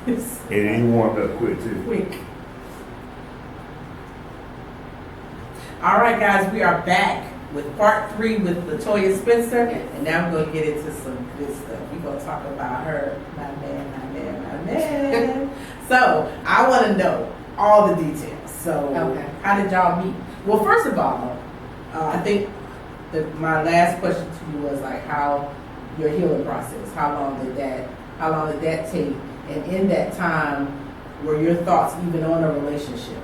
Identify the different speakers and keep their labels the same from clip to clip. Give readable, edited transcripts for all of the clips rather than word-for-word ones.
Speaker 1: And he warmed up quick too.
Speaker 2: Quick. All right, guys, we are back with part 3 with Latoya Spencer, and now we're gonna get into some good stuff. We're gonna talk about her, my man. So I want to know all the details. So how did y'all meet? Well, first of all, I think my last question to you was like how your healing process. How long did that take? And in that time, were your thoughts even on a relationship?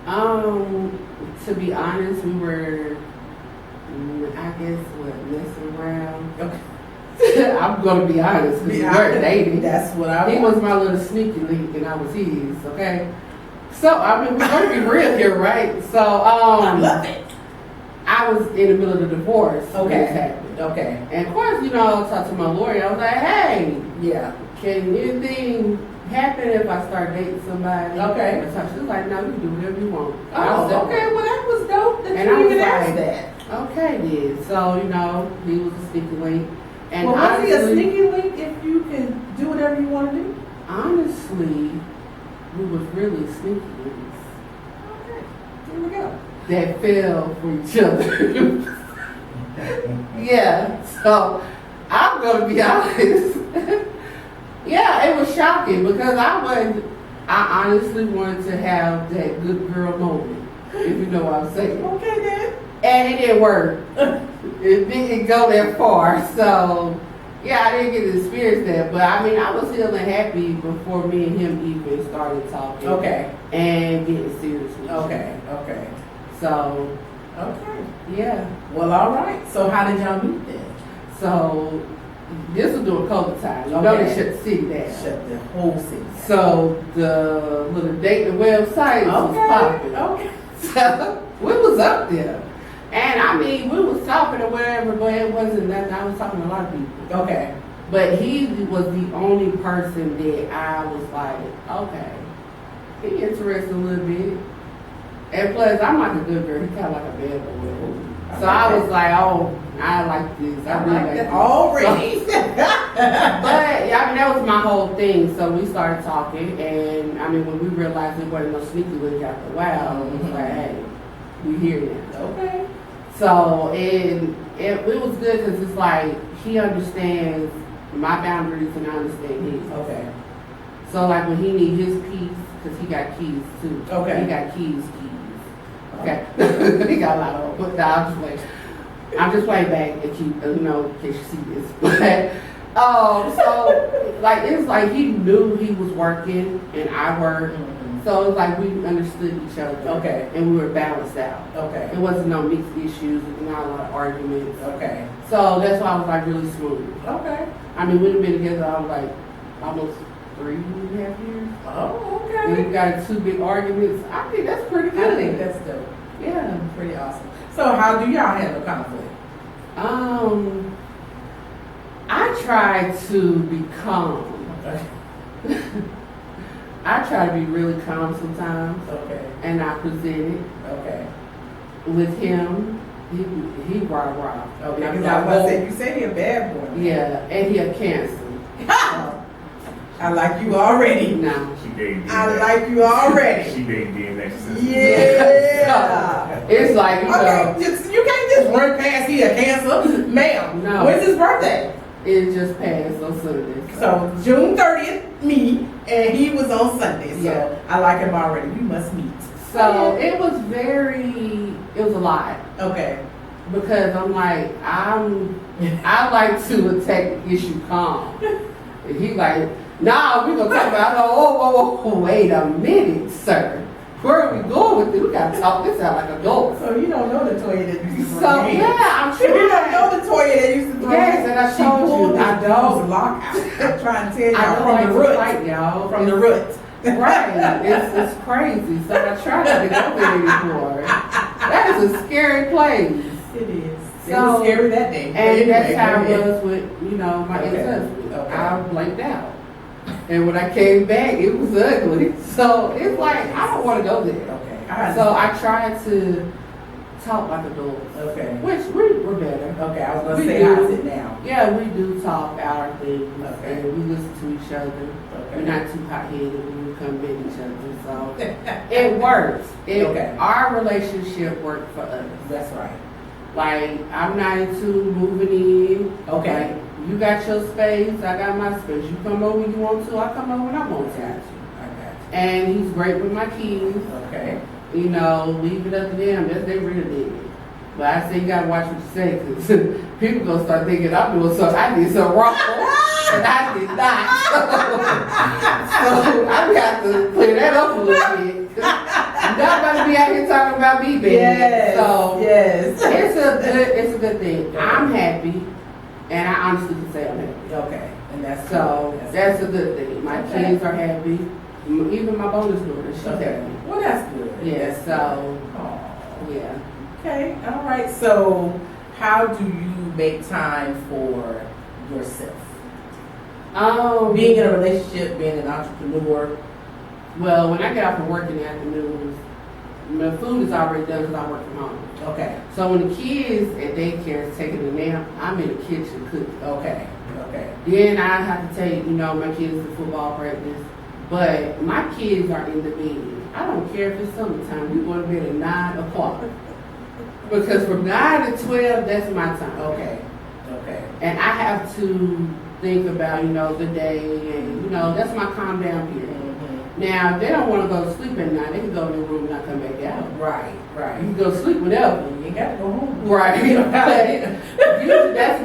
Speaker 3: To be honest, we were, I guess, messing around. Okay. I'm gonna be honest, because we weren't dating.
Speaker 2: That's what I.
Speaker 3: He was my little sneaky link, and I was his. Okay. So I mean, we're gonna be real here, right? So
Speaker 2: I love it.
Speaker 3: I was in the middle of the divorce.
Speaker 2: Okay. Okay.
Speaker 3: And of course, I talked to my lawyer. I was like, hey,
Speaker 2: yeah,
Speaker 3: can anything happen if I start dating somebody?
Speaker 2: Okay.
Speaker 3: So she was like, no, you can do whatever you want.
Speaker 2: Oh, okay. Well, that was dope. That
Speaker 3: and
Speaker 2: you
Speaker 3: I was
Speaker 2: even
Speaker 3: like,
Speaker 2: asked that.
Speaker 3: Okay, then. So, he was a sneaky link. And
Speaker 2: well, was
Speaker 3: honestly,
Speaker 2: he a sneaky link if you can do whatever you want to do?
Speaker 3: Honestly, we was really sneaky links.
Speaker 2: Okay. Here we go.
Speaker 3: That fell for each other. Yeah, so I'm gonna be honest. Yeah, it was shocking because I honestly wanted to have that good girl moment, if you know what I'm saying.
Speaker 2: Okay then.
Speaker 3: And it didn't work. It didn't go that far. So yeah, I didn't get to experience that. But I mean, I was feeling happy before me and him even started talking.
Speaker 2: Okay.
Speaker 3: And getting serious with each other.
Speaker 2: Okay. Okay.
Speaker 3: So
Speaker 2: Okay.
Speaker 3: yeah.
Speaker 2: Well, all right. So how did y'all meet then?
Speaker 3: So this was during COVID time. You know they shut the city down.
Speaker 2: Shut the whole city down.
Speaker 3: So the little dating website was popping.
Speaker 2: Okay.
Speaker 3: So we was up there. And I mean, we was talking or whatever, but it wasn't nothing. I was talking to a lot of people.
Speaker 2: Okay.
Speaker 3: But he was the only person that I was like, okay, he interested a little bit. And plus, I'm like a good girl. He kind of like a bad boy. So I was like, oh, I like this. I really like this.
Speaker 2: Already.
Speaker 3: So, but I mean, that was my whole thing. So we started talking, and I mean, when we realized there wasn't no sneaky link after a while, it was like, hey, we here now.
Speaker 2: Okay.
Speaker 3: So it was good because it's like he understands my boundaries and I understand his.
Speaker 2: Okay.
Speaker 3: So like when he need his keys, because he got keys too.
Speaker 2: Okay.
Speaker 3: He got keys. Okay. He got a lot of them. But I'm just playing back at you, in case you see this. But so like it's like he knew he was working and I worked.
Speaker 2: Mm-hmm.
Speaker 3: So it's like we understood each other.
Speaker 2: Okay.
Speaker 3: And we were balanced out.
Speaker 2: Okay.
Speaker 3: It wasn't no mixed issues, not a lot of arguments.
Speaker 2: Okay.
Speaker 3: So that's why I was like really smooth.
Speaker 2: Okay.
Speaker 3: I mean, we've been together like almost 3.5 years.
Speaker 2: Oh,
Speaker 3: And
Speaker 2: okay.
Speaker 3: we've got 2 big arguments. I think that's pretty good.
Speaker 2: I think that's dope.
Speaker 3: Yeah.
Speaker 2: Pretty awesome. So how do y'all handle conflict?
Speaker 3: I try to be calm.
Speaker 2: Okay.
Speaker 3: I try to be really calm sometimes.
Speaker 2: Okay.
Speaker 3: And I present it.
Speaker 2: Okay.
Speaker 3: With him, he rah-rah.
Speaker 2: Okay. Because I was about to say, you said he a bad boy.
Speaker 3: Yeah, and he a Cancer.
Speaker 2: I like you already.
Speaker 3: No.
Speaker 1: She dating
Speaker 2: I like you already.
Speaker 1: She dating DMX.
Speaker 2: Yeah.
Speaker 3: It's like,
Speaker 2: you can't just run past he a Cancer. Ma'am,
Speaker 3: No.
Speaker 2: when's his birthday?
Speaker 3: It just passed on Sunday.
Speaker 2: So June 30th, me, and he was on Sunday. So
Speaker 3: Yeah.
Speaker 2: I like him already. We must meet.
Speaker 3: So it was a lot.
Speaker 2: Okay.
Speaker 3: Because I'm like, I like to attack the issue calm. And he like, nah, we gonna talk about, whoa, wait a minute, sir. Where are we going with this? We gotta talk this out like adults.
Speaker 2: So you don't know the Toya that used to throw
Speaker 3: So
Speaker 2: hands.
Speaker 3: yeah, I'm sure.
Speaker 2: You don't know the Toya that used to throw
Speaker 3: Yes,
Speaker 2: hands.
Speaker 3: and I
Speaker 2: She
Speaker 3: told
Speaker 2: pulled
Speaker 3: you, I
Speaker 2: this
Speaker 3: don't.
Speaker 2: dog's lock out. I'm trying to tell
Speaker 3: I
Speaker 2: y'all
Speaker 3: don't
Speaker 2: from
Speaker 3: like
Speaker 2: the
Speaker 3: to
Speaker 2: root.
Speaker 3: fight, y'all.
Speaker 2: From the root.
Speaker 3: Right. It's crazy. So I try not to go there anymore. That is a scary place.
Speaker 2: It is. It
Speaker 3: So-
Speaker 2: was scary that day.
Speaker 3: And that's how
Speaker 2: go
Speaker 3: it
Speaker 2: ahead.
Speaker 3: was with, my
Speaker 2: Okay.
Speaker 3: ex-husband.
Speaker 2: Okay.
Speaker 3: I blanked out. And when I came back, it was ugly. So it's like, I don't want to go there.
Speaker 2: Okay.
Speaker 3: So I tried to talk like adults.
Speaker 2: Okay.
Speaker 3: Which we're better.
Speaker 2: Okay, I was going
Speaker 3: We
Speaker 2: to say,
Speaker 3: do.
Speaker 2: how's it now?
Speaker 3: Yeah, we do talk our things.
Speaker 2: Okay.
Speaker 3: And we listen to each other. We're not too hot-headed when we come at each other, so it works.
Speaker 2: Okay.
Speaker 3: Our relationship worked for us.
Speaker 2: That's right.
Speaker 3: Like, I'm not into moving in.
Speaker 2: Okay.
Speaker 3: Like, you got your space, I got my space. You come over when you want to, I come over when I want
Speaker 2: I got
Speaker 3: to.
Speaker 2: you. I got
Speaker 3: And he's great with my kids.
Speaker 2: you. Okay.
Speaker 3: You know, leave it up to them. That's their real digging. But I say you gotta watch what you say, because people gonna start thinking I'm doing something, I did something wrong, and I did not. So I got to clear that up a little bit. Nobody be out here talking about me, baby.
Speaker 2: Yes.
Speaker 3: So
Speaker 2: Yes.
Speaker 3: it's a good thing. I'm happy, and I honestly can say I'm happy.
Speaker 2: Okay. And that's
Speaker 3: So
Speaker 2: good.
Speaker 3: that's a good thing. My
Speaker 2: Okay.
Speaker 3: kids are happy. Even my bonus daughter, she's
Speaker 2: Okay.
Speaker 3: happy.
Speaker 2: Well, that's good.
Speaker 3: Yeah.
Speaker 2: That's
Speaker 3: So
Speaker 2: good. Aw.
Speaker 3: yeah.
Speaker 2: Okay, all right. So, how do you make time for yourself? Being in a relationship, being an entrepreneur.
Speaker 3: Well, when I get off from work in the afternoons, my food is already done because I work from home.
Speaker 2: Okay,
Speaker 3: So when the kids at daycare is taking a nap, I'm in the kitchen cooking.
Speaker 2: okay, okay.
Speaker 3: Then I have to take, my kids to football practice. But my kids are in the bed. I don't care if it's summertime. We go to bed at 9 o'clock. Because from 9 to 12, that's my time.
Speaker 2: Okay, okay.
Speaker 3: And I have to think about, the day and, that's my calm down period.
Speaker 2: Mm-hmm.
Speaker 3: Now, if they don't want to go to sleep at night, they can go in their room and not come back out.
Speaker 2: Right,
Speaker 3: You
Speaker 2: right.
Speaker 3: can go sleep whenever.
Speaker 2: You ain't got to go home.
Speaker 3: Right. But usually that's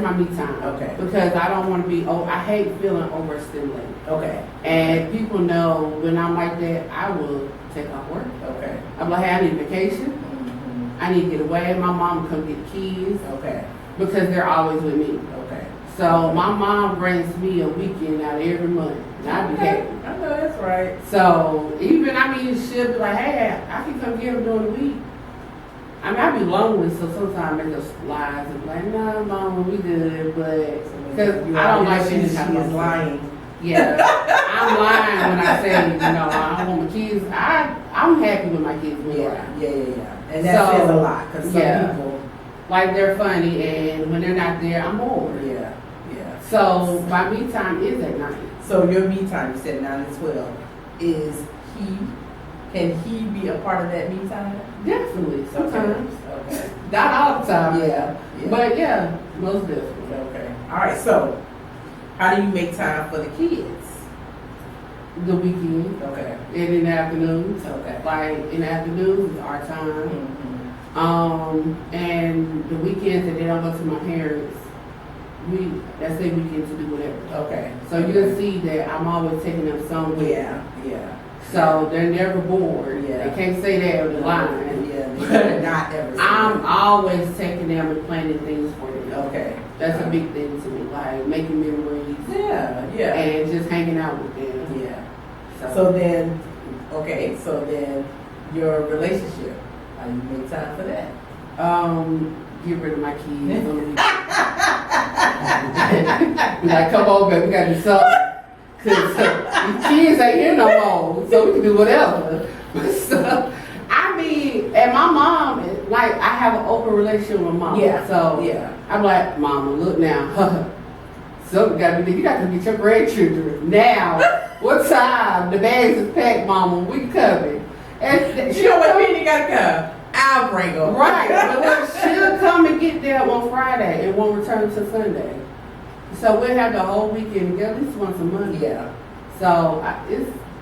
Speaker 3: my me time.
Speaker 2: Okay.
Speaker 3: Because I don't want to be, I hate feeling overstimulated.
Speaker 2: Okay,
Speaker 3: And people know when I'm like that, I will take off work.
Speaker 2: okay.
Speaker 3: I'm like, hey, I need vacation.
Speaker 2: Mm-hmm.
Speaker 3: I need to get away. My mom will come get the kids
Speaker 2: Okay,
Speaker 3: because they're always with me.
Speaker 2: okay.
Speaker 3: So my mom brings me a weekend out every month. And I be happy.
Speaker 2: I know that's right.
Speaker 3: So even, she'll be like, hey, I can come get them during the week. I be lonely, so sometimes I just lies and be like, no, mama, we good, but because I don't like
Speaker 2: she
Speaker 3: spending time
Speaker 2: is
Speaker 3: alone.
Speaker 2: lying.
Speaker 3: Yeah, I'm lying when I say, I want my kids. I'm happy with my kids.
Speaker 2: Yeah. And that
Speaker 3: So,
Speaker 2: says a lot because some
Speaker 3: yeah.
Speaker 2: people.
Speaker 3: Like they're funny, and when they're not there, I'm bored.
Speaker 2: Yeah.
Speaker 3: So my me time is at night.
Speaker 2: So your me time, you said 9 to 12, is can he be a part of that me time?
Speaker 3: Definitely, sometimes.
Speaker 2: Okay.
Speaker 3: Not all the time.
Speaker 2: Yeah.
Speaker 3: But yeah, most definitely.
Speaker 2: Okay. All right. So, how do you make time for the kids?
Speaker 3: The weekend
Speaker 2: Okay.
Speaker 3: and in the afternoons.
Speaker 2: Okay.
Speaker 3: Like in the afternoons is our time.
Speaker 2: Mm-hmm.
Speaker 3: And the weekends that they don't go to my parents, that's their weekend to do whatever.
Speaker 2: Okay.
Speaker 3: So you'll see that I'm always taking them somewhere.
Speaker 2: Yeah.
Speaker 3: So they're never bored.
Speaker 2: Yeah.
Speaker 3: They can't say that on the line.
Speaker 2: Yeah. They're not ever.
Speaker 3: I'm always taking them and planning things for them.
Speaker 2: Okay.
Speaker 3: That's a big thing to me, like making memories
Speaker 2: Yeah.
Speaker 3: and just hanging out with them.
Speaker 2: Yeah. So then, your relationship, how you make time for that?
Speaker 3: Get rid of my kids. On the weekend. Be like, come on, baby, we gotta do something. Cause the kids ain't here no more, so we can do whatever. So, and my mom, like, I have an open relationship with my mom.
Speaker 2: Yeah.
Speaker 3: So
Speaker 2: Yeah.
Speaker 3: I'm like, Mama, look now. Something got to be. You got to get your grandchildren now. What time? The bags is packed, Mama. We coming. And
Speaker 2: You know what? We ain't gotta come. I'll bring them.
Speaker 3: right, but look, she'll come and get them on Friday and won't return till Sunday. So we'll have the whole weekend together, at least once a month.
Speaker 2: Yeah.
Speaker 3: So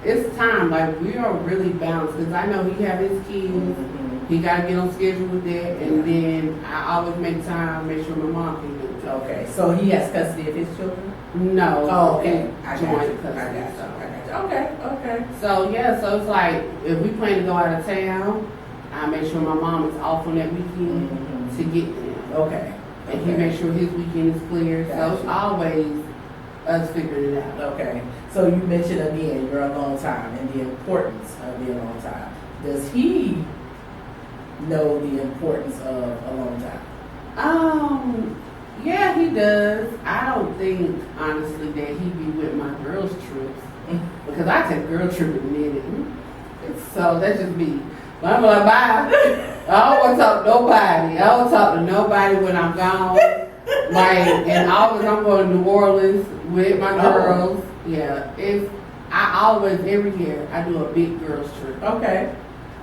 Speaker 3: it's time. Like, we are really balanced because I know he have his kids.
Speaker 2: Mm-hmm.
Speaker 3: He got to get on schedule with that, and then I always make time, make sure my mom can do it.
Speaker 2: Okay. So he has custody of his children?
Speaker 3: No.
Speaker 2: Oh, okay.
Speaker 3: I
Speaker 2: I got
Speaker 3: joint
Speaker 2: you.
Speaker 3: custody.
Speaker 2: I got you. Okay.
Speaker 3: So yeah, so it's like if we plan to go out of town, I make sure my mom is off on that weekend
Speaker 2: Mhm.
Speaker 3: to get them.
Speaker 2: Okay.
Speaker 3: And he makes sure his weekend is clear. So it's
Speaker 2: Gotcha.
Speaker 3: always us figuring it out.
Speaker 2: Okay. So you mentioned again your alone time and the importance of the alone time. Does he know the importance of alone time?
Speaker 3: Yeah, he does. I don't think honestly that he be with my girls' trips because I take a girl trip in a minute. So that's just me. But I'm like, bye. I don't want to talk to nobody. I don't talk to nobody when I'm gone. Like in August, I'm going to New Orleans with my girls. Yeah, I always, every year, I do a big girls trip.
Speaker 2: Okay.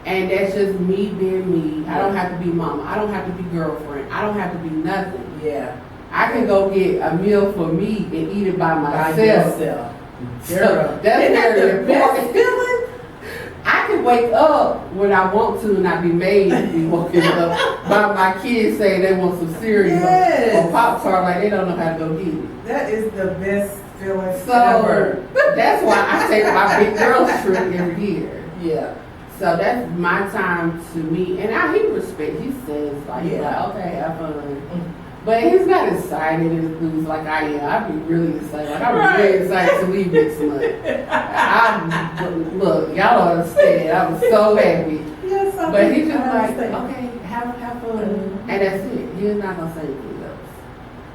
Speaker 3: And that's just me being me. I don't have to be mama. I don't have to be girlfriend. I don't have to be nothing.
Speaker 2: Yeah.
Speaker 3: I can go get a meal for me and eat it by myself.
Speaker 2: yourself.
Speaker 3: So that's
Speaker 2: Isn't that
Speaker 3: very
Speaker 2: the best
Speaker 3: important.
Speaker 2: feeling?
Speaker 3: I can wake up when I want to and not be made to be woken up by my kids saying they want some cereal
Speaker 2: Yes.
Speaker 3: or Pop-Tart, like they don't know how to go get it.
Speaker 2: That is the best feeling
Speaker 3: So
Speaker 2: ever.
Speaker 3: that's why I take my big girls trip every year.
Speaker 2: Yeah.
Speaker 3: So that's my time to me, and he respects. He says like, he's
Speaker 2: Yeah.
Speaker 3: like, okay, have fun. But he's not excited and enthused like I am. I'd be really excited. Like I'm really excited to leave next month. Look, y'all don't understand. I'm so happy.
Speaker 2: Yes,
Speaker 3: But he's just
Speaker 2: I
Speaker 3: like,
Speaker 2: understand.
Speaker 3: okay, have fun,
Speaker 2: Mhm.
Speaker 3: and that's it. He's not gonna say anything else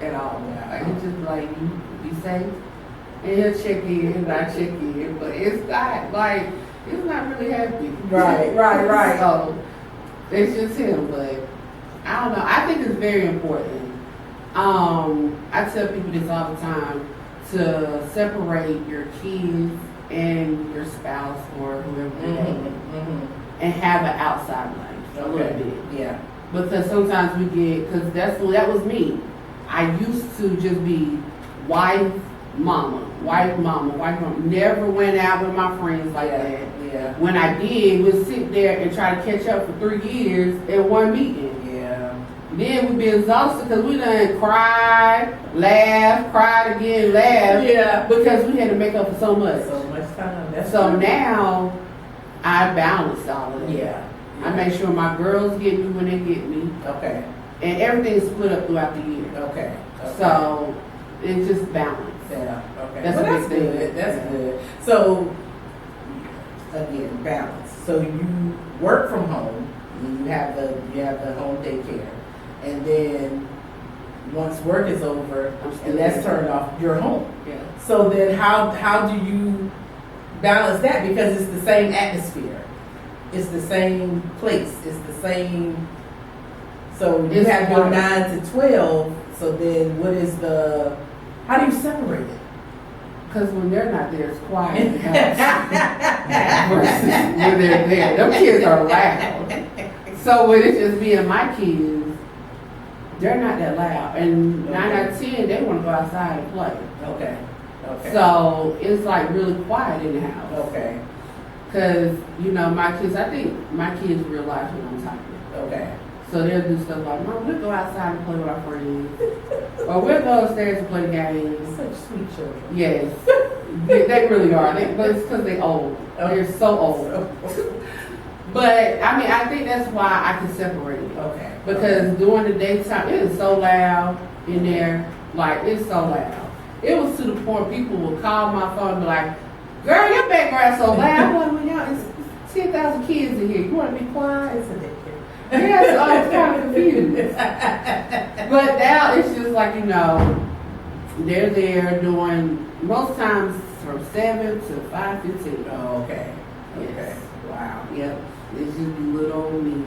Speaker 3: at all.
Speaker 2: Yeah.
Speaker 3: Like he's just like, you be safe, and he'll check in, and I check in. But it's not like he's not really happy.
Speaker 2: Right.
Speaker 3: So it's just him. But I don't know. I think it's very important. I tell people this all the time, to separate your kids and your spouse or whoever you're dating and have an outside life a little bit.
Speaker 2: Yeah.
Speaker 3: Because sometimes we get, because that was me. I used to just be wife, mama. Never went out with my friends like that.
Speaker 2: Yeah.
Speaker 3: When I did, we'd sit there and try to catch up for 3 years in one meeting.
Speaker 2: Yeah.
Speaker 3: Then we'd be exhausted because we done cried, laughed, cried again, laughed.
Speaker 2: Yeah.
Speaker 3: Because we had to make up for so much.
Speaker 2: So much time. That's
Speaker 3: So
Speaker 2: true.
Speaker 3: now I balance all of that.
Speaker 2: Yeah.
Speaker 3: I make sure my girls get me when they get me,
Speaker 2: Okay.
Speaker 3: and everything's split up throughout the year.
Speaker 2: Okay.
Speaker 3: So it's just balance.
Speaker 2: Yeah. Okay.
Speaker 3: That's
Speaker 2: Well,
Speaker 3: a
Speaker 2: that's
Speaker 3: big thing.
Speaker 2: good. That's
Speaker 3: Yeah.
Speaker 2: good. So again, balance. So you work from home. And you have the home daycare, and then once work is over
Speaker 3: I'm still
Speaker 2: and that's
Speaker 3: there.
Speaker 2: turned off, you're home.
Speaker 3: Yeah.
Speaker 2: So then how do you balance that? Because it's the same atmosphere. It's the same place. It's the same. So you
Speaker 3: It's
Speaker 2: have your
Speaker 3: hard.
Speaker 2: 9 to 12. So then how do you separate it?
Speaker 3: Because when they're not there, it's quiet in the house. Versus when they're there. Them kids are loud. So when it's just me and my kids, they're not that loud. And 9 out of 10, they want to go outside and play.
Speaker 2: Okay.
Speaker 3: So it's like really quiet in the house.
Speaker 2: Okay.
Speaker 3: Because, my kids, I think my kids realize when I'm tired.
Speaker 2: Okay.
Speaker 3: So they'll do stuff like, Mom, we'll go outside and play with our friends. Or we'll go upstairs and play games.
Speaker 2: Such sweet children.
Speaker 3: Yes. They really are. But it's because they're old. They're so old. But, I think that's why I can separate it.
Speaker 2: Okay.
Speaker 3: Because during the daytime, it is so loud in there. Like, it's so loud. It was to the point people would call my phone and be like, girl, your background's so loud. I'm like, well, y'all, it's 10,000 kids in here. You want to be quiet?
Speaker 2: It's a daycare.
Speaker 3: Yes, I was kind of confused. But now it's just like, they're there doing, most times from 7 to 5:15.
Speaker 2: Oh, okay. Okay.
Speaker 3: Yes.
Speaker 2: Wow.
Speaker 3: Yep. It's just little old me.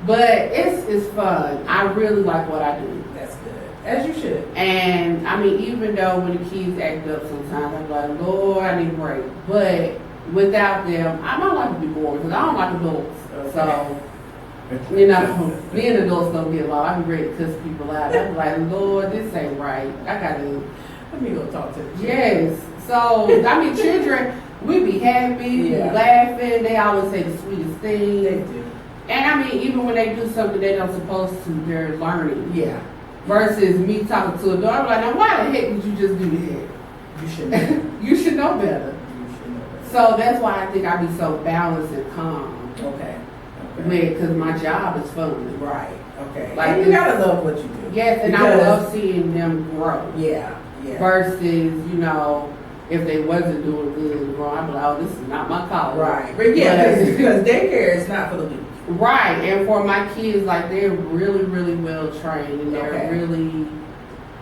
Speaker 3: But it's fun. I really like what I do.
Speaker 2: That's good. As you should.
Speaker 3: And even though when the kids act up sometimes, I'm like, Lord, I need a break. But without them, I don't like to be bored because I don't like adults. So, me and adults don't get along. I be ready to cuss people out. I be like, Lord, this ain't right. I gotta.
Speaker 2: Let me go talk to the children.
Speaker 3: Yes. So, children, we be happy, we
Speaker 2: Yeah.
Speaker 3: laughing. They always say the sweetest
Speaker 2: They
Speaker 3: things.
Speaker 2: do.
Speaker 3: And even when they do something they don't supposed to, they're learning.
Speaker 2: Yeah.
Speaker 3: Versus me talking to a daughter, I'm like, now why the heck did you just do that?
Speaker 2: You should know.
Speaker 3: You should know better.
Speaker 2: You should know that.
Speaker 3: So that's why I think I be so balanced and calm.
Speaker 2: Okay.
Speaker 3: Because my job is fun.
Speaker 2: Right. Okay.
Speaker 3: Like,
Speaker 2: and you gotta love what you do.
Speaker 3: Yes, and I
Speaker 2: Because-
Speaker 3: love seeing them grow.
Speaker 2: Yeah. Yeah.
Speaker 3: Versus, if they wasn't doing good and growing, I'd be like, oh, this is not my calling.
Speaker 2: Right. But yeah, because daycare is not for the weak.
Speaker 3: Right, and for my kids, like, they're really, really well trained and they're
Speaker 2: Okay.
Speaker 3: really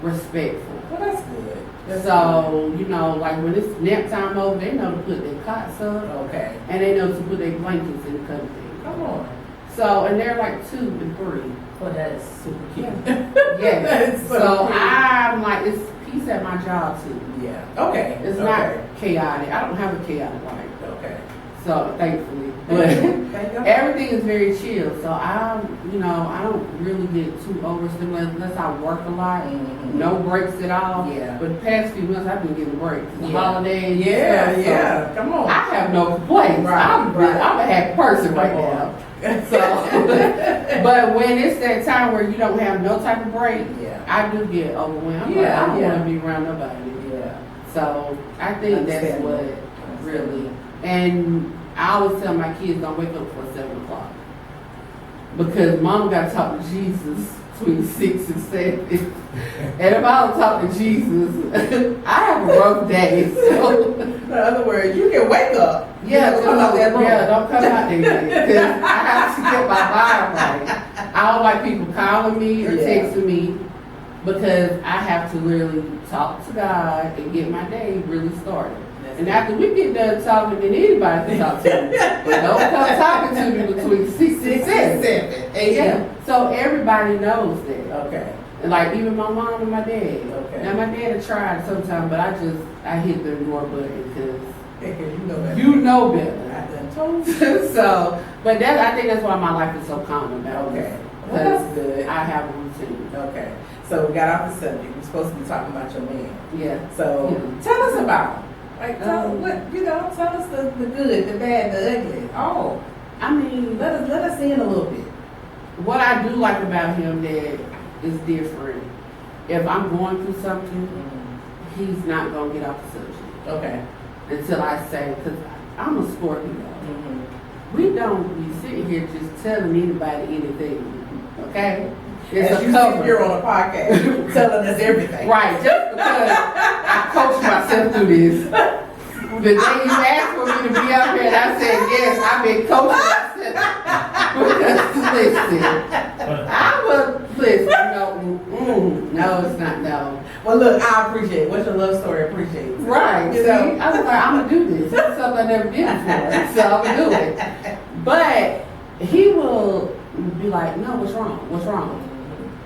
Speaker 3: respectful.
Speaker 2: Well, that's good. That's
Speaker 3: So, like when it's nap time over, they know to put their cots up
Speaker 2: good. Okay.
Speaker 3: and they know to put their blankets in the kind of thing.
Speaker 2: Come on.
Speaker 3: So, and they're like 2 and 3.
Speaker 2: Well, that is super cute.
Speaker 3: Yes.
Speaker 2: That is
Speaker 3: So
Speaker 2: cute.
Speaker 3: I'm like, it's peace at my job too.
Speaker 2: Yeah. Okay.
Speaker 3: It's
Speaker 2: okay.
Speaker 3: not chaotic. I don't have a chaotic life.
Speaker 2: Okay.
Speaker 3: So thankfully, but
Speaker 2: Thank you.
Speaker 3: everything is very chill. So I don't really get too overstimulated unless I work a lot.
Speaker 2: Mhm.
Speaker 3: No breaks at all.
Speaker 2: Yeah.
Speaker 3: But the past few months I've been getting breaks. The
Speaker 2: Yeah.
Speaker 3: holidays. and
Speaker 2: Yeah,
Speaker 3: stuff, so
Speaker 2: yeah. Come on.
Speaker 3: I have no complaints.
Speaker 2: Right,
Speaker 3: I'm a happy person right
Speaker 2: Come
Speaker 3: now.
Speaker 2: on.
Speaker 3: So, but when it's that time where you don't have no type of break,
Speaker 2: Yeah.
Speaker 3: I do get overwhelmed. I'm
Speaker 2: Yeah,
Speaker 3: like, I don't
Speaker 2: yeah.
Speaker 3: want to be around nobody.
Speaker 2: Yeah.
Speaker 3: So I think that's
Speaker 2: Understandable.
Speaker 3: what really. And I always tell my kids don't wake up before 7 o'clock because Mom got to talk to Jesus between 6 and 7. And if I don't talk to Jesus, I have a rough day. So
Speaker 2: In other words, you can wake up.
Speaker 3: yeah,
Speaker 2: You don't come out that room.
Speaker 3: don't come out there yet because I have to get my mind right. I don't like people calling me or
Speaker 2: Yeah.
Speaker 3: texting me because I have to literally talk to God and get my day really started. And after we get done talking, then anybody can talk to me. But don't come talking to me between 6 and 7. Yeah. So everybody knows that.
Speaker 2: Okay.
Speaker 3: And like even my mom and my dad.
Speaker 2: Okay.
Speaker 3: Now my dad had tried sometimes, but I hit the ignore button because
Speaker 2: Because you know better.
Speaker 3: you know better.
Speaker 2: I done told you.
Speaker 3: So, but I think that's why my life is so calm about
Speaker 2: Okay.
Speaker 3: it.
Speaker 2: Well, that's good.
Speaker 3: I have a routine.
Speaker 2: Okay. So we got off the subject. We're supposed to be talking about your man.
Speaker 3: Yeah.
Speaker 2: So
Speaker 3: Yeah.
Speaker 2: tell us about him. Like tell
Speaker 3: Um,
Speaker 2: tell us the good, the bad, the ugly. Oh,
Speaker 3: I mean,
Speaker 2: let us in a little bit.
Speaker 3: what I do like about him that is different. If I'm going through something, he's not gonna get off the subject
Speaker 2: Okay.
Speaker 3: until I say, because I'm a Scorpio.
Speaker 2: Mm-hmm.
Speaker 3: We don't be sitting here just telling anybody anything. Okay? It's
Speaker 2: As
Speaker 3: a
Speaker 2: you
Speaker 3: cover.
Speaker 2: sit here on a podcast telling us everything.
Speaker 3: Right, just because I coached myself through this. The day you asked for me to be up here, and I said yes, I've been coaching myself. Because listen, I was no, it's not no.
Speaker 2: Well, look, I appreciate it. What's your love story? Appreciate it.
Speaker 3: Right,
Speaker 2: You
Speaker 3: see,
Speaker 2: know?
Speaker 3: I was like, I'm gonna do this. This is something I never did before, so I'm gonna do it. But he will be like, no, what's wrong? What's wrong?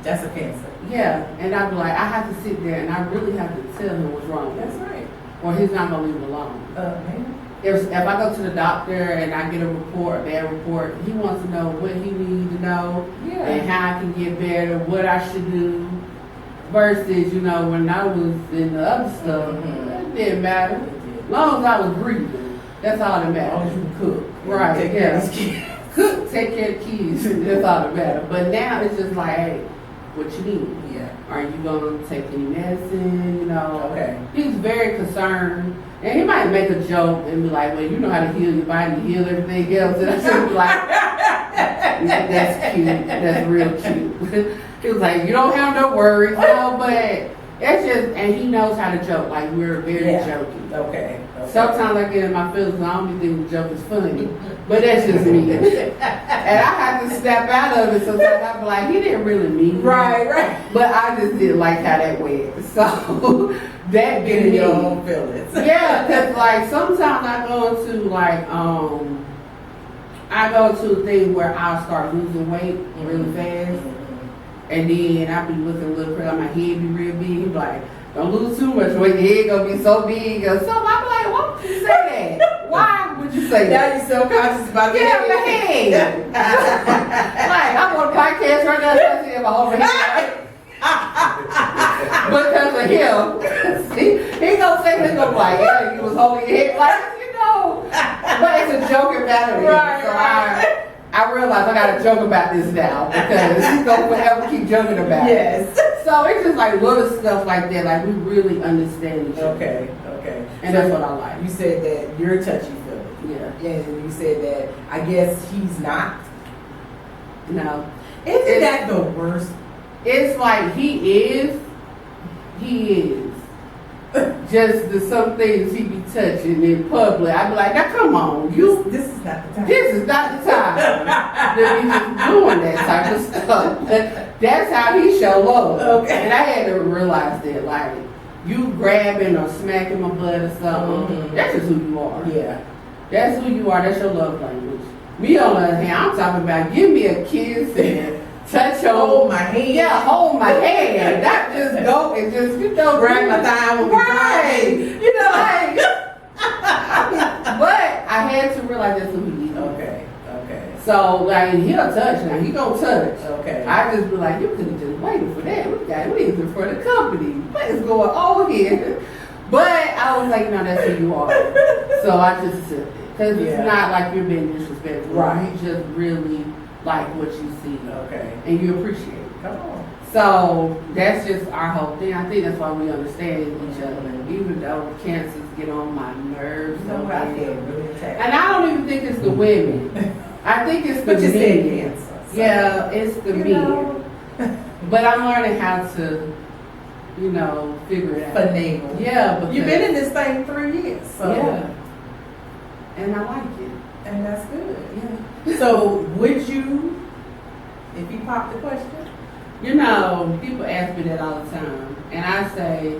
Speaker 2: That's a cancer.
Speaker 3: Yeah, and I'd be like, I have to sit there and I really have to tell him what's wrong.
Speaker 2: That's right.
Speaker 3: Or he's not gonna leave it alone.
Speaker 2: Man.
Speaker 3: If I go to the doctor and I get a report, a bad report, he wants to know what he needs to know and
Speaker 2: Yeah.
Speaker 3: how I can get better, what I should do. Versus, when I was in the other stuff, it didn't matter. As long as I was breathing, that's all that
Speaker 2: As long as
Speaker 3: matters.
Speaker 2: you cook.
Speaker 3: Right,
Speaker 2: Take
Speaker 3: yeah.
Speaker 2: care of these kids.
Speaker 3: Cook, take care of the kids, that's all that matters. But now it's just like, hey, what you need?
Speaker 2: Yeah.
Speaker 3: Are you gonna take any medicine?
Speaker 2: Okay.
Speaker 3: He's very concerned. And he might make a joke and be like, well, you know how to heal your body, heal everything else. And I should be like, that's cute. That's real cute. He was like, you don't have no worries, but that's just, and he knows how to joke. Like, we're very
Speaker 2: Yeah.
Speaker 3: jokey.
Speaker 2: Okay.
Speaker 3: Sometimes I get in my feelings and I don't even think the joke is funny. But that's just me. And I have to snap out of it sometimes. I be like, he didn't really mean that.
Speaker 2: Right.
Speaker 3: But I just didn't like how that went. So that
Speaker 2: Get
Speaker 3: been
Speaker 2: in
Speaker 3: me.
Speaker 2: your own feelings.
Speaker 3: Yeah, because like sometimes I go into I go to a thing where I'll start losing weight really fast. And then I'll be looking a little crazy, my head be real big. He be like, don't lose too much weight, your head gonna be so big. Or something. I'm like, why would you say that? Why would you say that?
Speaker 2: Now you're self-conscious about
Speaker 3: Yeah, my head. Like, I'm on a podcast right now, I see my whole head. Because of him. See, he gonna say this, gonna be like, yeah, you was holding your head like, but it's a joke about it.
Speaker 2: Right,
Speaker 3: So
Speaker 2: right.
Speaker 3: I realize I gotta joke about this now because he's gonna forever keep joking about it.
Speaker 2: Yes.
Speaker 3: So it's just like little stuff like that, like we really understand each other.
Speaker 2: Okay.
Speaker 3: And that's what I like.
Speaker 2: You said that you're touchy-feely.
Speaker 3: Yeah.
Speaker 2: And you said that, I guess he's not.
Speaker 3: No.
Speaker 2: Isn't that the worst?
Speaker 3: It's like he is. Just the some things he be touching in public. I be like, now come on,
Speaker 2: This is not the time.
Speaker 3: this is not the time to be just doing that type of stuff. That's how he show love.
Speaker 2: Okay.
Speaker 3: And I had to realize that, like, you grabbing or smacking my butt or something,
Speaker 2: Mhm.
Speaker 3: that's just who you are.
Speaker 2: Yeah.
Speaker 3: That's who you are. That's your love language. Me on the other hand, I'm talking about give me a kiss and touch your
Speaker 2: Hold my hand.
Speaker 3: Yeah, hold my hand. Not just go and just
Speaker 2: Grab my thigh when we
Speaker 3: right.
Speaker 2: driving.
Speaker 3: Like, but I had to realize that's who he is.
Speaker 2: Okay.
Speaker 3: So like he'll touch now. He gonna touch.
Speaker 2: Okay.
Speaker 3: I just be like, you could have just waited for that. We got reason for the company. What is going on here? But I was like, no, that's who you are. So I just accepted it. Because it's not like you're being disrespectful.
Speaker 2: Right.
Speaker 3: You just really like what you see.
Speaker 2: Okay.
Speaker 3: And you appreciate it.
Speaker 2: Come on.
Speaker 3: So that's just our whole thing. I think that's why we understand each other. Even though cancers get on my nerves.
Speaker 2: You know what I feel really attacked.
Speaker 3: And I don't even think it's the women. I think it's the
Speaker 2: But you said
Speaker 3: men.
Speaker 2: cancer. So,
Speaker 3: Yeah, it's the men. But I'm learning how to, figure it out.
Speaker 2: Finagle.
Speaker 3: Yeah, because
Speaker 2: You've been in this thing 3 years. So.
Speaker 3: yeah, and I like it.
Speaker 2: And that's good.
Speaker 3: Yeah.
Speaker 2: So would you, if you pop the question?
Speaker 3: People ask me that all the time, and I say,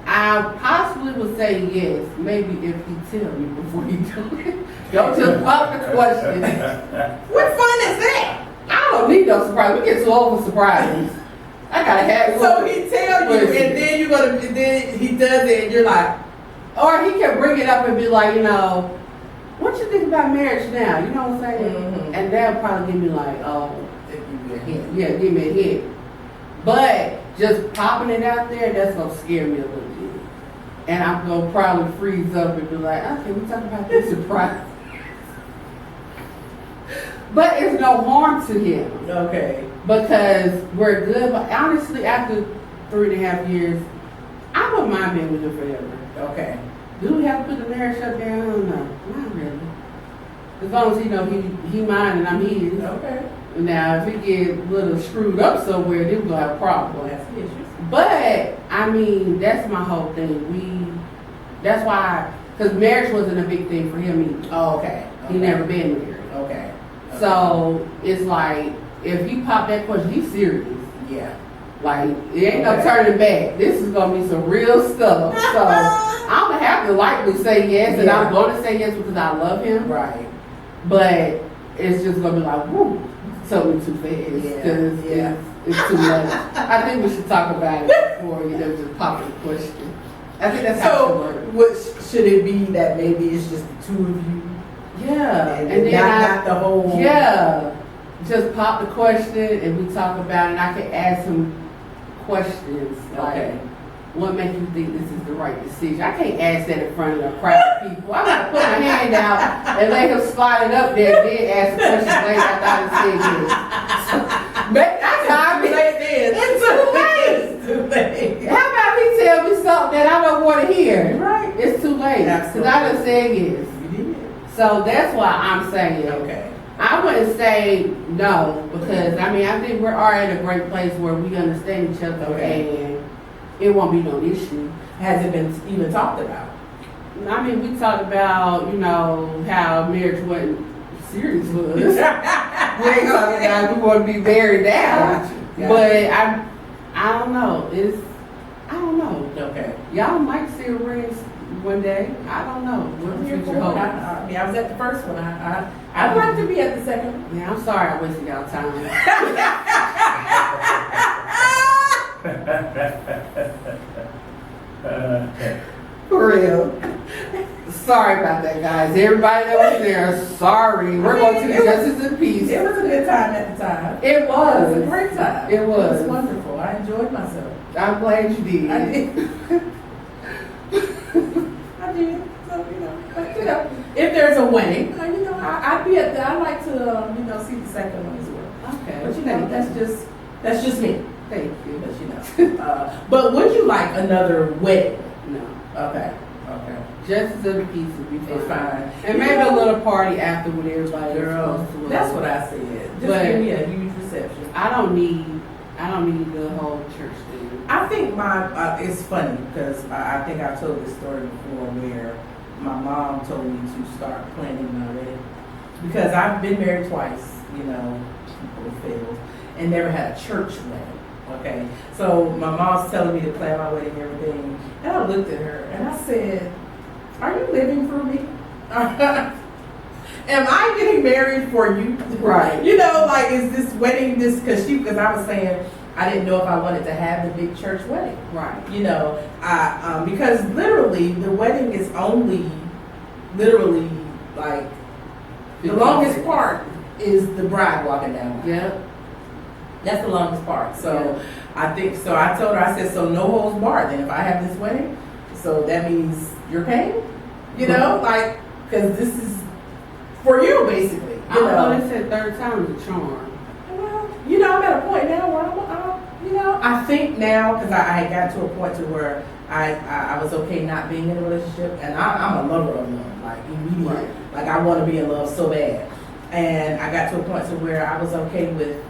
Speaker 3: I possibly would say yes, maybe if you tell me before you do it. Don't just pop the question.
Speaker 2: What fun is that?
Speaker 3: I don't need no surprise. We get too old for surprises. I gotta have
Speaker 2: So he tell you,
Speaker 3: Listen.
Speaker 2: and then then he does it, and you're like,
Speaker 3: Or he can bring it up and be like, what you think about marriage now? You know what I'm saying?
Speaker 2: Mhm.
Speaker 3: And they'll probably give me like, oh,
Speaker 2: if you be a hint.
Speaker 3: yeah, give me a hint. But just popping it out there, that's gonna scare me a little bit. And I'm gonna probably freeze up and be like, okay, we talk about this surprise. But it's no harm to him
Speaker 2: Okay.
Speaker 3: because we're good. But honestly, after 3.5 years, I wouldn't mind being with him forever.
Speaker 2: Okay.
Speaker 3: Do we have to put the marriage shut down? No, not really. As long as he mine and I'm his.
Speaker 2: Okay.
Speaker 3: Now, if it get a little screwed up somewhere, then we're gonna have a problem.
Speaker 2: That's the issues.
Speaker 3: But I mean, that's my whole thing. That's why, because marriage wasn't a big thing for him either.
Speaker 2: Oh, okay.
Speaker 3: He never been married.
Speaker 2: Okay.
Speaker 3: So it's like, if he popped that question, he's serious.
Speaker 2: Yeah.
Speaker 3: Like, it ain't no
Speaker 2: Okay.
Speaker 3: turning back. This is gonna be some real stuff. So I'm gonna have to likely say yes, and
Speaker 2: Yeah.
Speaker 3: I'm gonna say yes because I love him.
Speaker 2: Right.
Speaker 3: But it's just gonna be like, woo, told me too fast.
Speaker 2: Yeah.
Speaker 3: 'Cause
Speaker 2: Yeah.
Speaker 3: it's too much. I think we should talk about it before just pop the question. I think that's how it should
Speaker 2: So,
Speaker 3: work.
Speaker 2: what should it be that maybe it's just the two of you?
Speaker 3: Yeah,
Speaker 2: And
Speaker 3: then
Speaker 2: not the whole.
Speaker 3: yeah, just pop the question and we talk about it. And I can ask him questions like,
Speaker 2: Okay.
Speaker 3: what makes you think this is the right decision? I can't ask that in front of a crowd of people. I gotta put my hand out and let him slide it up there and then ask the question later after I said yes. But that's how I be. It's too late.
Speaker 2: It's too late.
Speaker 3: How about he tell me something that I don't want to hear?
Speaker 2: Right.
Speaker 3: It's too late. Because I done said yes.
Speaker 2: You did.
Speaker 3: So that's why I'm saying.
Speaker 2: Okay.
Speaker 3: I wouldn't say no because I think we are in a great place where we understand each other
Speaker 2: Okay.
Speaker 3: and it won't be no issue.
Speaker 2: Has it been even talked about?
Speaker 3: We talked about how marriage wasn't serious for us. We ain't talking about we want to be married now,
Speaker 2: Gotcha.
Speaker 3: but I don't know. I don't know.
Speaker 2: Okay.
Speaker 3: Y'all might see a ring one day. I don't know what the
Speaker 2: Here for
Speaker 3: future
Speaker 2: it.
Speaker 3: holds.
Speaker 2: I was at the first one. I'd like to be at the second one.
Speaker 3: Yeah, I'm sorry I wasted y'all time. For real. Sorry about that, guys. Everybody that was there, sorry. We're going to the justice and peace.
Speaker 2: It was a good time at the time.
Speaker 3: It was.
Speaker 2: It was a great time.
Speaker 3: It was.
Speaker 2: It was wonderful. I enjoyed myself.
Speaker 3: I'm glad you did.
Speaker 2: I did. I did. So, but, if there's a wedding, I'd be at the, I'd like to, see the second one as well.
Speaker 3: Okay.
Speaker 2: But, that's just me.
Speaker 3: Thank you.
Speaker 2: But, but would you like another wedding?
Speaker 3: No.
Speaker 2: Okay.
Speaker 3: Justice and peace would be
Speaker 2: It's fine.
Speaker 3: And maybe a little party after with everybody.
Speaker 2: Girl,
Speaker 3: else was.
Speaker 2: that's what I said. Just
Speaker 3: But-
Speaker 2: give me a huge reception.
Speaker 3: I don't need the whole church thing.
Speaker 2: I think it's funny because I think I told this story before where my mom told me to start planning my wedding because I've been married twice, people failed and never had a church wedding. Okay, so my mom's telling me to plan my wedding and everything, and I looked at her and I said, "Are you living for me?" am I getting married for you?
Speaker 3: Right.
Speaker 2: You know, like, is this wedding this, because I was saying, I didn't know if I wanted to have the big church wedding.
Speaker 3: Right.
Speaker 2: You know, because literally the wedding is only literally like the longest part is the bride walking down.
Speaker 3: Yep.
Speaker 2: That's the longest part. So I think so. I told her, I said, so no holds barred. Then if I have this wedding, so that means you're paying. You know, like, because this is for you basically.
Speaker 3: I
Speaker 2: You
Speaker 3: don't know.
Speaker 2: know.
Speaker 3: They said third time's a charm.
Speaker 2: Well, you know, I'm at a point now where you know, I think now, because I got to a point to where I was okay not being in a relationship, and I'm a lover of love, like immediately.
Speaker 3: Right.
Speaker 2: Like I want to be in love so bad. And I got to a point to where I was okay with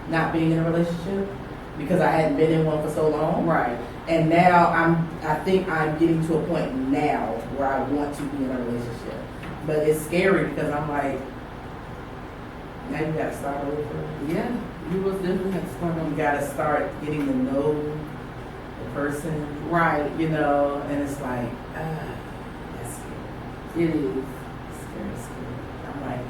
Speaker 2: not being in a relationship because I hadn't been in one for so long.
Speaker 3: Right.
Speaker 2: And now I think I'm getting to a point now where I want to be in a relationship. But it's scary because I'm like, now you gotta start over.
Speaker 3: Yeah. You must definitely have to start
Speaker 2: You
Speaker 3: on.
Speaker 2: gotta start getting to know the person,
Speaker 3: Right.
Speaker 2: you know, and it's like, that's scary.
Speaker 3: It is.
Speaker 2: Scary. I'm like,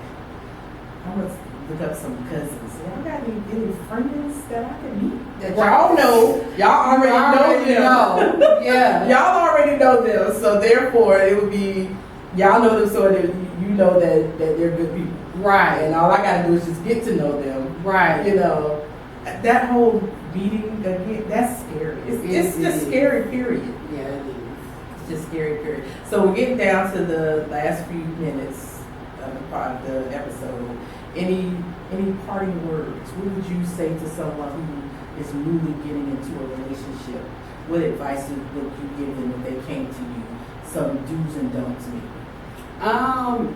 Speaker 2: I'm gonna look up some cousins. Y'all got any friends that I can meet? That y'all know. Y'all already know them.
Speaker 3: know. Yeah.
Speaker 2: Y'all already know them, so therefore it would be, y'all know them so that you know that they're good people.
Speaker 3: Right.
Speaker 2: And all I gotta do is just get to know them.
Speaker 3: Right.
Speaker 2: You know, that whole beating again, that's scary. It's just scary, period.
Speaker 3: Yeah, it is.
Speaker 2: It's just scary, period. So we're getting down to the last few minutes of the episode. Any parting words? What would you say to someone who is newly getting into a relationship? What advice would you give them if they came to you? Some do's and don'ts, maybe.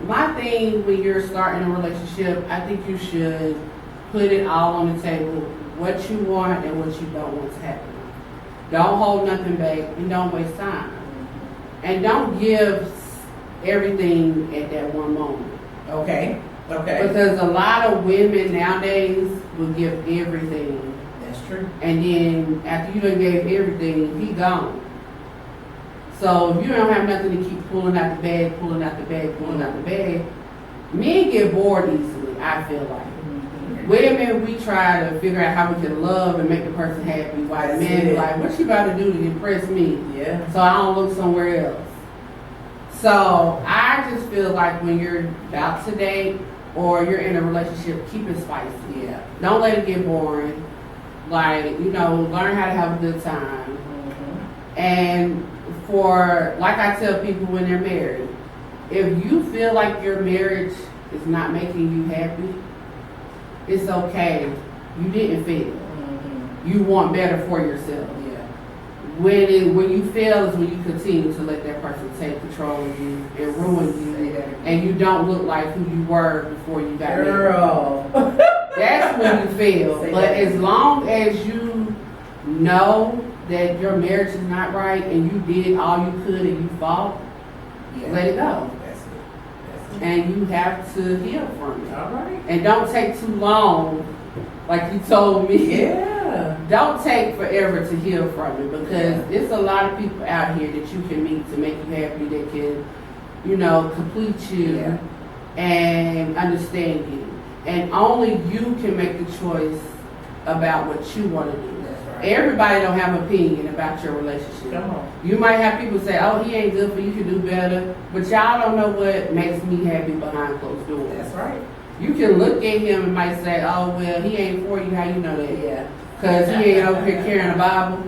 Speaker 3: My thing when you're starting a relationship, I think you should put it all on the table, what you want and what you don't want to happen. Don't hold nothing back and don't waste time. And don't give everything at that one moment.
Speaker 2: Okay.
Speaker 3: Because a lot of women nowadays will give everything.
Speaker 2: That's true.
Speaker 3: And then after you done gave everything, he gone. So if you don't have nothing to keep pulling out the bag, men get bored easily, I feel like. Women, we try to figure out how we can love and make the person happy, while the men be like, what you about to do to impress me?
Speaker 2: Yeah.
Speaker 3: So I don't look somewhere else. So I just feel like when you're about to date or you're in a relationship, keep it spicy.
Speaker 2: Yeah.
Speaker 3: Don't let it get boring. Like, you know, learn how to have a good time. And like I tell people when they're married, if you feel like your marriage is not making you happy, it's okay. You didn't fail. You want better for yourself.
Speaker 2: Yeah.
Speaker 3: When you fail is when you continue to let that person take control of you and ruin you, and you don't look like who you were before you got married.
Speaker 2: Girl.
Speaker 3: That's when you fail.
Speaker 2: Say
Speaker 3: But
Speaker 2: that.
Speaker 3: as long as you know that your marriage is not right and you did all you could and you fought, let it go.
Speaker 2: That's it.
Speaker 3: And you have to heal from it.
Speaker 2: All right.
Speaker 3: And don't take too long, like you told me.
Speaker 2: Yeah.
Speaker 3: Don't take forever to heal from it because there's a lot of people out here that you can meet to make you happy that can, you know, complete you and understand you. And only you can make the choice about what you want to do. Everybody don't have an opinion about your relationship.
Speaker 2: Come on.
Speaker 3: You might have people say, oh, he ain't good for you, can do better. But y'all don't know what makes me happy behind closed doors.
Speaker 2: That's right.
Speaker 3: You can look at him and might say, oh, well, he ain't for you. How you know that?
Speaker 2: Yeah.
Speaker 3: Because he ain't over here carrying a Bible.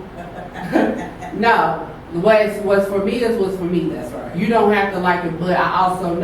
Speaker 3: No. What's for me is what's for me.
Speaker 2: That's right.
Speaker 3: You don't have to like it, but I also know